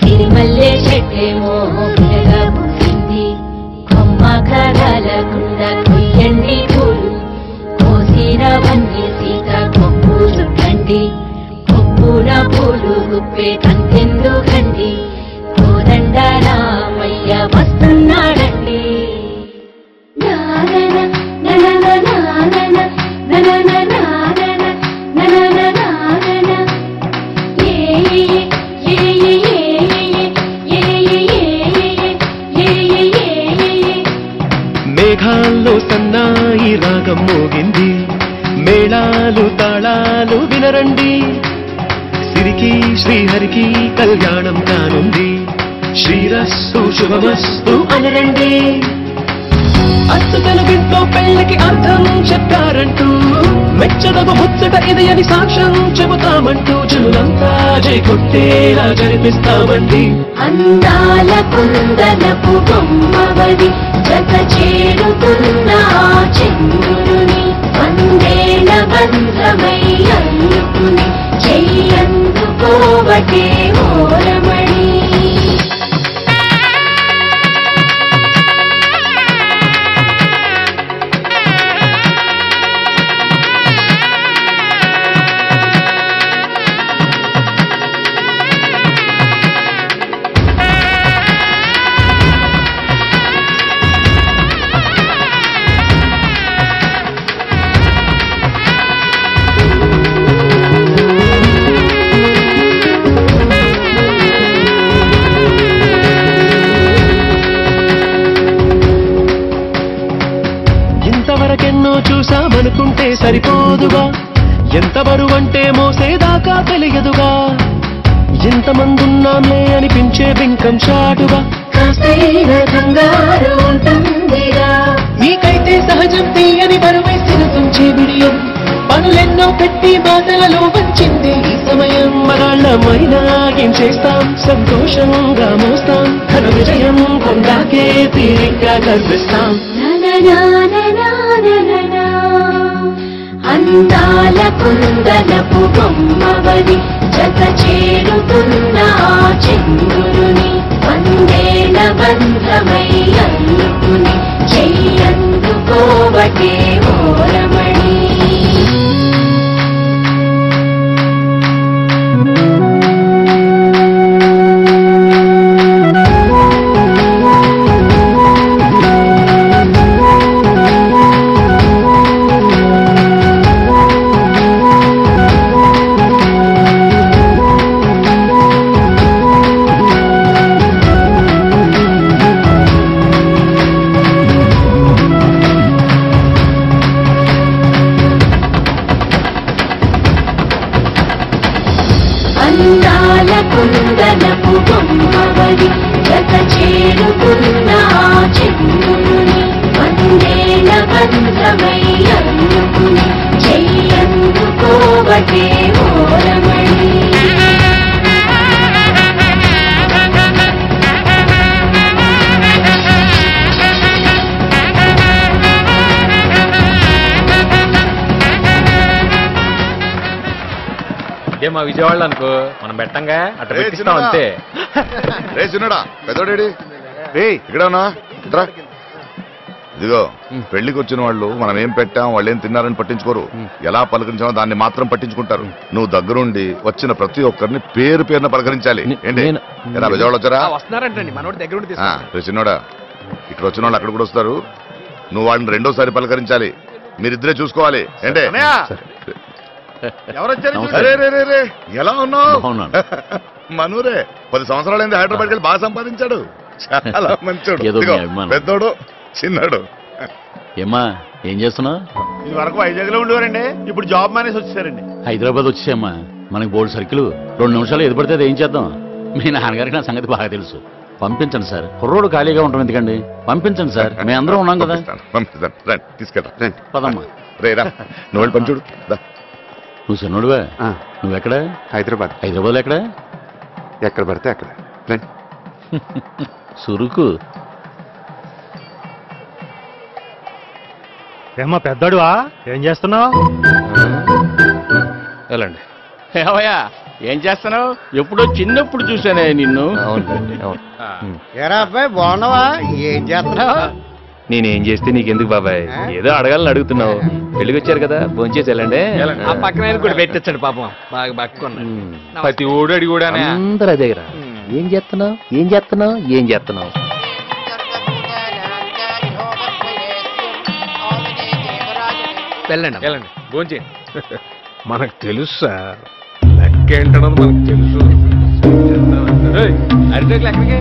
సిరిమల్లె చెట్టేమో విరగా పూసింది. కొమ్మ కదలకుండా కొయ్యండి పూలు, కోసినవన్నీ సీత కొప్పు చుట్టండి. కొప్పున పూలు గుప్పే కంటెందుకండి, కోదండ రామయ్య వస్తున్నాడండి. మేఘాల్లో సన్నాయి రాగం మోగింది, మేళాలు తాళాలు వినరండి. సిరికి శ్రీహరికి కళ్యాణం కానుంది, శ్రీరస్సు శుభమస్తు అనరండి. అచ్చతల బింట్లో పెళ్లికి అర్థం చెప్పారంటూ, మెచ్చదగు ముచ్చట ఇది అని సాక్ష్యం చెబుతామంటూ, జనులంతా జై కొట్టేలా జరిపిస్తామండి. అందాల కుందనపు బొమ్మవడి జత చేరుతున్న చంద్రుని, వందేల బంధమై అల్లుకుని చెయ్యందుకోవటే ఓరమణి. ఇంతవరకెన్నో చూసామనుకుంటే సరిపోదుగా, ఎంత బరువంటే మోసేదాకా తెలియదుగా. ఇంతమందున్నాంలే అనిపించే బింకం చాటుగా, కాస్తైన కంగారు ఉంటుందిగా. మీకైతే సహజం తీయని బరువేసిన తుంచే బిడియం, పనులెన్నో పెట్టి బాధలలో వంచింది ఈ సమయం. మగాళ్ళమైనా ఏం చేస్తాం, సంతోషంగా మోస్తాం, ఘన విజయం పొందాకే తీరిగ్గా కనిపిస్తాం. అందాల కుందనపు బొమ్మవడి జత చేరుతున్న చంద్రుని, వందేల బంధమై అల్లుకుని చెయ్యందుకోవటే ఓరమణి. అందాల కుందనపు బొమ్మవడి జత చేరుకున్న చంద్రుని, వందేల బంధమై అల్లుకుని చెయ్యందుకోవటే ఓరమణి. ఇదే మా విజయవాడలో అనుకో, మనం పెట్టంగా అట్లా పెట్టిస్తాం అంతే. రే చిన్నడా పెద్దోడేడి, రే ఇక్కడ ఉన్నా. ఇదిగో పెళ్లికి వచ్చిన వాళ్ళు మనం ఏం పెట్టాం, వాళ్ళు ఏం తిన్నారని పట్టించుకోరు, ఎలా పలకరించామో దాన్ని మాత్రం పట్టించుకుంటారు. నువ్వు దగ్గరుండి వచ్చిన ప్రతి ఒక్కరిని పేరు పేరున పలకరించాలి. ఏంటి ఎలా విజయవాడ వచ్చారా? వస్తున్నారంటండి మనోడి దగ్గర. రే చిన్నోడా, ఇక్కడ వచ్చిన వాళ్ళు అక్కడ కూడా వస్తారు, నువ్వు వాళ్ళని రెండోసారి పలకరించాలి. మీరిద్దరే చూసుకోవాలి. ఏంటే ఎలా ఉన్నావు? మనూరే 10 సంవత్సరాలైంది హైదరాబాద్కి వెళ్ళి బాగా సంపాదించాడు. చాలా మంచోడు, పెద్దోడు చిన్నాడు. ఏమ్మా ఏం చేస్తున్నావు? ఇది వరకు వైజాగ్ లో ఉండేవారండి, ఇప్పుడు జాబ్ మానేసి వచ్చేసారండి. హైదరాబాద్ వచ్చేసమ్మా, మనకి బోల్డ్ సర్కిల్ 2 నిమిషాలు ఎదు పడితే ఏం చేద్దాం. మీ నాన్నగారికి నా సంగతి బాగా తెలుసు. పంపించండి సార్, కుర్రోడు ఖాళీగా ఉంటాం ఎందుకండి, పంపించండి సార్, మేము అందరం ఉన్నాం కదా. పంపిస్తాను, తీసుకెళ్తా. పదమ్మా. రేరా నువ్వు వెళ్ళి పంచుడు. నువ్వు చిన్నోడువా? నువ్వెక్కడ? హైదరాబాద్. హైదరాబాద్లో ఎక్కడ? ఎక్కడ పడితే అక్కడ. రండి. సురుకు. ఏమ్మా పెద్దడువా, ఏం చేస్తున్నావు? వెళ్ళండి. ఏవయ్యా ఏం చేస్తున్నావు? ఎప్పుడో చిన్నప్పుడు చూసానే నిన్ను. ఏరా అబ్బాయి బాగున్నావా? ఏం చేస్తున్నావు? నేనేం చేస్తే నీకెందుకు బాబాయ్, ఏదో అడగాలని అడుగుతున్నావు. పెళ్లికి వచ్చారు కదా, భోంచేసి వెళ్ళండి. ఆ పక్కన కూడా పెట్టించండి పాపం, బాగా పక్కన ప్రతి ఓడు అడిగి కూడా అందరూ అదే రా. ఏం చేస్తున్నావు? ఏం చేస్తున్నావు? ఏం చేస్తున్నావు? వెళ్ళండి. వెళ్ళండి, భోంచేయండి. మనకు తెలుసు సార్, లెక్క ఏంటన్నది మనకు తెలుసు. అరిటేకులు ఎక్కడికి?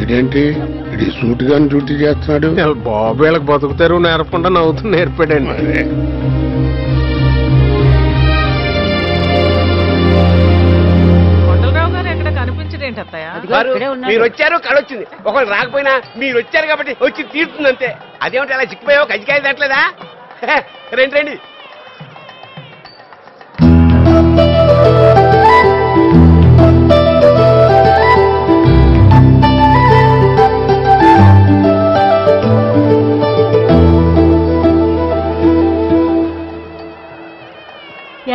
ఇదేంటి ఇది సూటిగా డ్యూటీ చేస్తున్నాడు? బాబు వీళ్ళకి బతుకుతారు నేర్పకుండా నవ్వుతూ నేర్పాడండి. మీరు వచ్చారు, కళొచ్చింది. ఒకళ్ళు రాకపోయినా మీరు వచ్చారు కాబట్టి వచ్చి తీరుతుంది అంతే. అదేమిటి అలా చిక్కిపోయావు? కజ్జికాయలు తట్టలేదా? రండి రండి.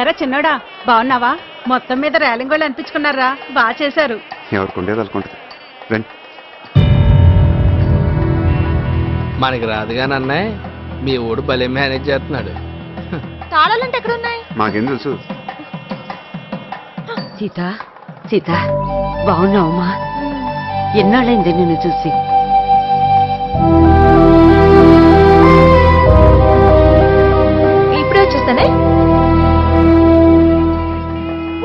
ఎరా చిన్నోడా, బాగున్నావా? మొత్తం మీద రేలింగ్ వాళ్ళు అనిపించుకున్నారా? బాగా చేశారు. ఎవరికి ఉండేది అనుకుంటుంది. రండి. మనకి రాదుగాని అన్నయ్య, మీ ఊడు భలే మేనేజ్ చేస్తున్నాడు. తాళాలంటే ఎక్కడ ఉన్నాయి? మాకేం తెలుసు. సీత సీత బాగున్నావమ్మా? ఎన్నాళ్ళైంది నిన్ను చూసి. ఇప్పుడే వచ్చేస్తానే.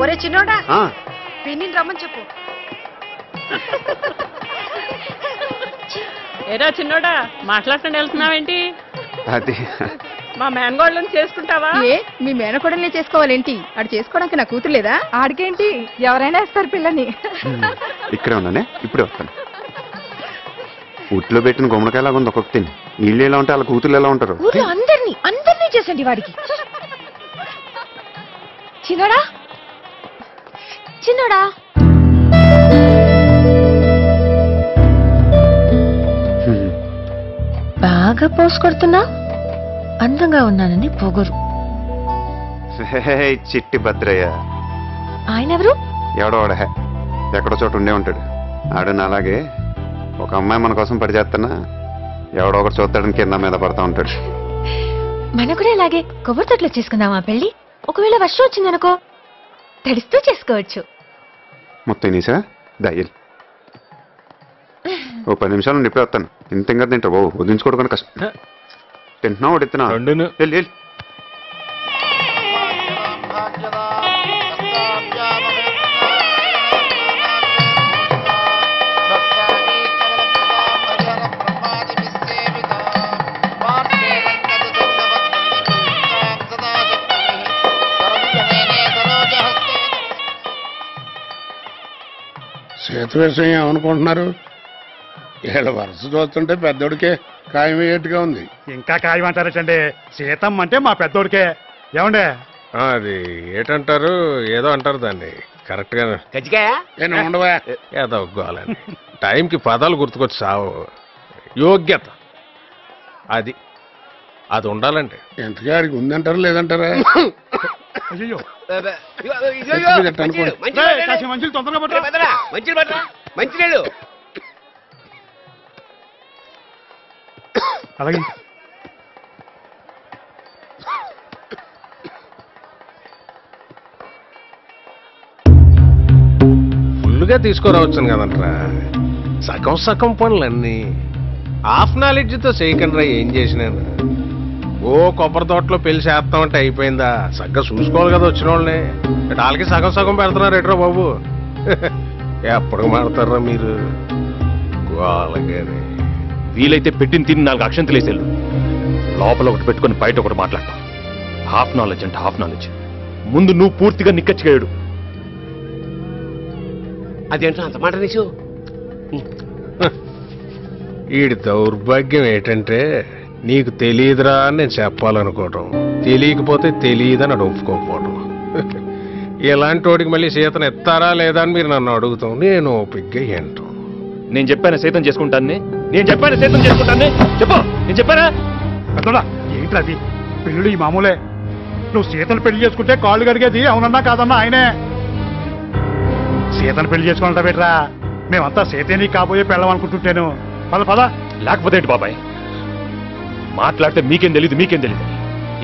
ఒరే చిన్నోడా, పిన్ని రమ్మని చెప్పు. ఏరా చిన్నోడా, మాట్లాడుకుని వెళ్తున్నావేంటి? అది మా మేనగోళ్ళని చేసుకుంటావా? ఏ మీ మేనకోడల్ని చేసుకోవాలేంటి? ఆడు చేసుకోవడానికి నా కూతురు లేదా? ఆడికేంటి, ఎవరైనా ఇస్తారు పిల్లని. ఇక్కడే ఉన్నానే, ఇప్పుడే వస్తాను. ఉట్లో పెట్టిన గుమ్మడికాయలాగా ఉంది ఒక్కొక్క తిని. వీళ్ళు ఎలా ఉంటే వాళ్ళ కూతురు ఎలా ఉంటారు? అందరినీ చేసండి వాడికి. చిన్నోడా చిన్నోడా, బాగా పోసు కొడుతున్నా. అందంగా ఉన్నానని పొగరు. చిట్టి భద్రయ్య. ఆయన ఎవరు? ఎవడో వాడే, ఎక్కడో చోట ఉండే ఉంటాడు. ఆడని అలాగే ఒక అమ్మాయి మన కోసం పడిచేస్తున్నా ఎవడో ఒకటి చూస్తాడని కింద మీద పడతా ఉంటాడు. మన కూడా ఇలాగే కొబ్బరి తొట్లో చేసుకుందామా పెళ్లి? ఒకవేళ వర్షం వచ్చిందనుకో, తడిస్తూ చేసుకోవచ్చు. మొత్తం నీసా దయ్యలు. ఓ 10 నిమిషాలు నుండి ఇప్పుడే వస్తాను. ఇంత ఇంకా తింటావు బాబు, వదిలించుకోవడం కష్టం. తింటున్నావు వడిస్తున్నా వెళ్ళి. సీత విషయం ఏమనుకుంటున్నారు? వీళ్ళ వరుస చూస్తుంటే పెద్దోడికే ఖాయమయ్యేట్టుగా ఉంది. ఇంకా ఖాయం అంటారటండి. సీతమ్మ అంటే మా పెద్దోడికే. ఏమండే అది ఏటంటారు, ఏదో అంటారు దాన్ని కరెక్ట్ గా. ఉండవా ఏదో గోలని టైంకి పదాలు గుర్తుకొచ్చి సావు. యోగ్యత అది అది ఉండాలంటే. ఎంతగాడికి ఉందంటారా లేదంటారా? అయ్యో మంచి మంచినీళ్ళు. అలాగే ఫుల్గా తీసుకురావచ్చును కదంట్రా. సగం సగం పనులన్నీ హాఫ్ నాలెడ్జ్తో చేయకండి. ఏం చేసినాను? ఓ కొబ్బరి తోటలో పెళ్లి చేస్తామంటే అయిపోయిందా? సగ్గా చూసుకోవాలి కదా వచ్చిన వాళ్ళని. వాళ్ళకి సగం సగం పెడుతున్నారు ఎట్రా బాబు. ఎప్పటికి మాడతారా మీరు? గోలగానే వీలైతే పెట్టిన తిని 4 అక్షంతలు వేసేళ్ళు. లోపల ఒకటి పెట్టుకుని బయట ఒకటి మాట్లాడతాం. హాఫ్ నాలెడ్జ్ అంటే హాఫ్ నాలెడ్జ్. ముందు నువ్వు పూర్తిగా నిక్కచ్చిగాడు. అదేంటో అంత మాట నీసు వీడి దౌర్భాగ్యం ఏంటంటే నీకు తెలియదురా అని నేను చెప్పాలనుకోవటం, తెలియకపోతే తెలియదని అది ఒప్పుకోకపోవటం. ఇలాంటి వాడికి మళ్ళీ సీతను ఎత్తారా లేదా అని మీరు నన్ను అడుగుతాం, నేను ఓపిగ్గా ఏంటాం. నేను చెప్పాను సీతం చేసుకుంటాను, నేను చెప్పాను సీతం చేసుకుంటాను. చెప్పు, నేను చెప్పానా? పెద్దోడా ఏంటి అది? పెళ్ళి ఈ మామూలే. నువ్వు సీతను పెళ్లి చేసుకుంటే కాళ్ళు కడిగేది అవునన్నా కాదన్నా ఆయనే. సీతను పెళ్లి చేసుకుంటా బెట్రా, మేమంతా సీతని కాబోయే పెళ్ళం అనుకుంటుంటాను. పద పద. లేకపోతే ఏంటి బాబాయ్, మాట్లాడితే మీకేం తెలీదు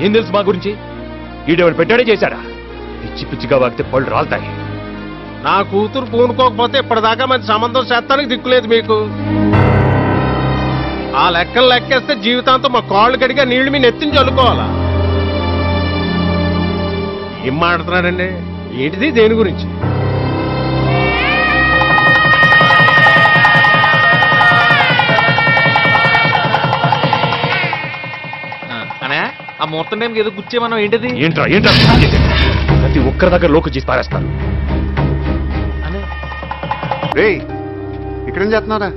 ఏం తెలుసు మా గురించి? ఈడేవాడు పెట్టాడే చేశాడా? పిచ్చి పిచ్చిగా వాగితే పళ్ళు రాలుతాయి. నా కూతురు పూనుకోకపోతే ఇప్పటిదాకా మంచి సంబంధం చేస్తానికి దిక్కులేదు మీకు. ఆ లెక్కలు లెక్కేస్తే జీవితాంతం మా కాళ్ళు కడిగా నీళ్లు మీ నెత్తిని చల్లుకోవాలా? ఏం మాట్లాడుతున్నాడండి? ఏంటిది? దేని గురించి? ఆ ముహూర్తం టైంకి ఏదో గుచ్చేమన్నా ఏంటిది? ఏంట్రా ప్రతి ఒక్కరి దగ్గర లోకు చేసి పారేస్తాను. రే ఇక్కడేం చేస్తున్నారా?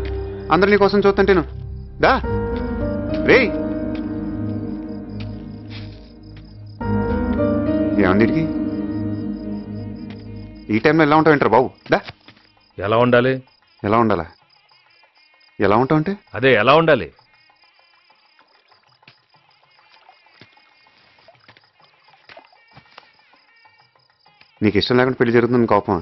అందరు నీ కోసం చూస్తుంటేను. దా రే ఏమందిడికి ఈ టైంలో ఎలా ఉంటావు ఏంటారు బాబు? దా ఎలా ఉండాలి? ఎలా ఉండాలా? ఎలా ఉంటావు అంటే అదే ఎలా ఉండాలి? నీకు ఇష్టం లేకుండా పెళ్లి జరుగుతుంది కోపం.